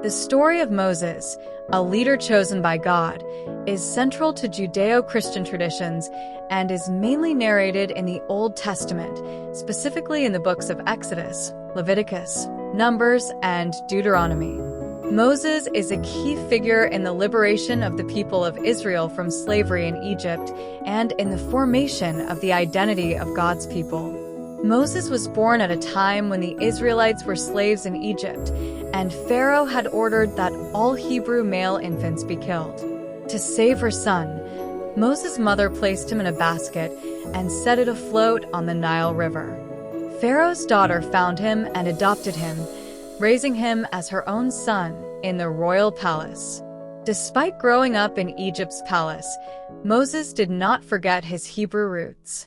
The story of Moses, a leader chosen by God, is central to Judeo-Christian traditions and is mainly narrated in the Old Testament, specifically in the books of Exodus, Leviticus, Numbers, and Deuteronomy. Moses is a key figure in the liberation of the people of Israel from slavery in Egypt and in the formation of the identity of God's people. Moses was born at a time when the Israelites were slaves in Egypt, and Pharaoh had ordered that all Hebrew male infants be killed. To save her son, Moses' mother placed him in a basket and set it afloat on the Nile River. Pharaoh's daughter found him and adopted him, raising him as her own son in the royal palace. Despite growing up in Egypt's palace, Moses did not forget his Hebrew roots.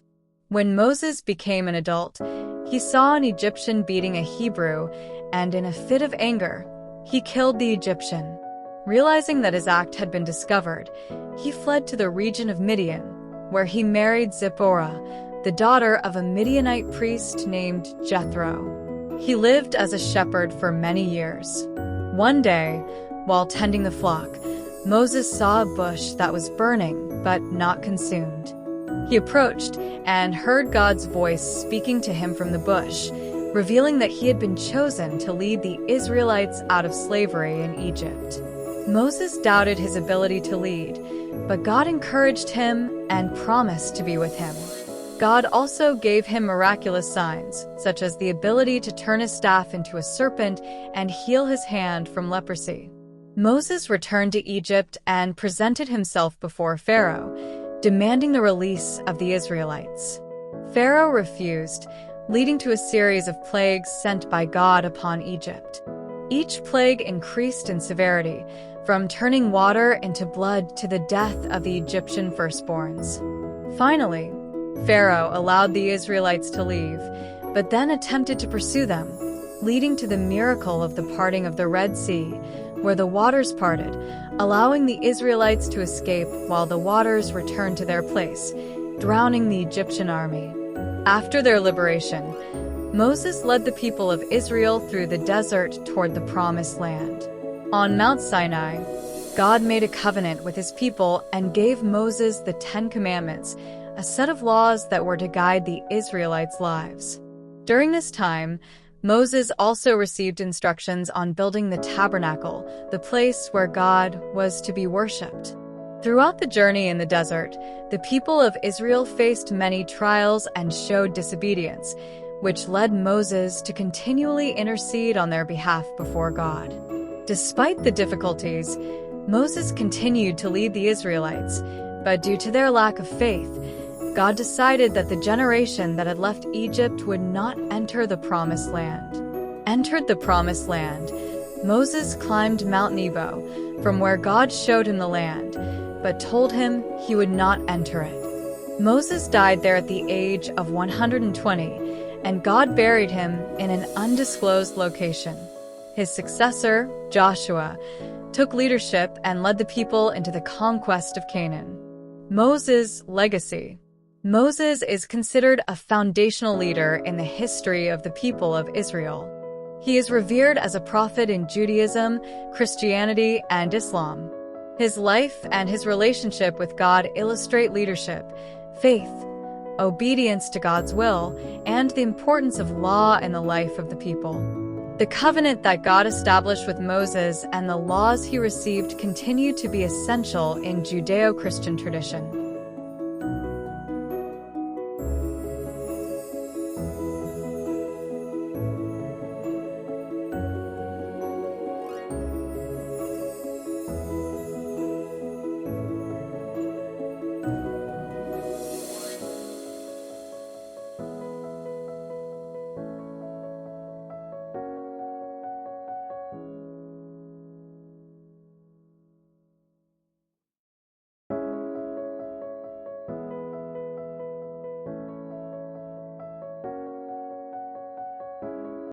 When Moses became an adult, he saw an Egyptian beating a Hebrew, and in a fit of anger, he killed the Egyptian. Realizing that his act had been discovered, he fled to the region of Midian, where he married Zipporah, the daughter of a Midianite priest named Jethro. He lived as a shepherd for many years. One day, while tending the flock, Moses saw a bush that was burning but not consumed. He approached and heard God's voice speaking to him from the bush, revealing that he had been chosen to lead the Israelites out of slavery in Egypt. Moses doubted his ability to lead, but God encouraged him and promised to be with him. God also gave him miraculous signs, such as the ability to turn his staff into a serpent and heal his hand from leprosy. Moses returned to Egypt and presented himself before Pharaoh, demanding the release of the Israelites. Pharaoh refused, leading to a series of plagues sent by God upon Egypt. Each plague increased in severity, from turning water into blood to the death of the Egyptian firstborns. Finally, Pharaoh allowed the Israelites to leave, but then attempted to pursue them, leading to the miracle of the parting of the Red Sea, where the waters parted, allowing the Israelites to escape while the waters returned to their place, drowning the Egyptian army. After their liberation, Moses led the people of Israel through the desert toward the Promised Land. On Mount Sinai, God made a covenant with his people and gave Moses the Ten Commandments, a set of laws that were to guide the Israelites' lives. During this time, Moses also received instructions on building the tabernacle, the place where God was to be worshipped. Throughout the journey in the desert, the people of Israel faced many trials and showed disobedience, which led Moses to continually intercede on their behalf before God. Despite the difficulties, Moses continued to lead the Israelites, but due to their lack of faith, God decided that the generation that had left Egypt would not enter the Promised Land. Entered the Promised Land, Moses climbed Mount Nebo, from where God showed him the land, but told him he would not enter it. Moses died there at the age of 120, and God buried him in an undisclosed location. His successor, Joshua, took leadership and led the people into the conquest of Canaan. Moses' legacy. Moses is considered a foundational leader in the history of the people of Israel. He is revered as a prophet in Judaism, Christianity, and Islam. His life and his relationship with God illustrate leadership, faith, obedience to God's will, and the importance of law in the life of the people. The covenant that God established with Moses and the laws he received continue to be essential in Judeo-Christian tradition.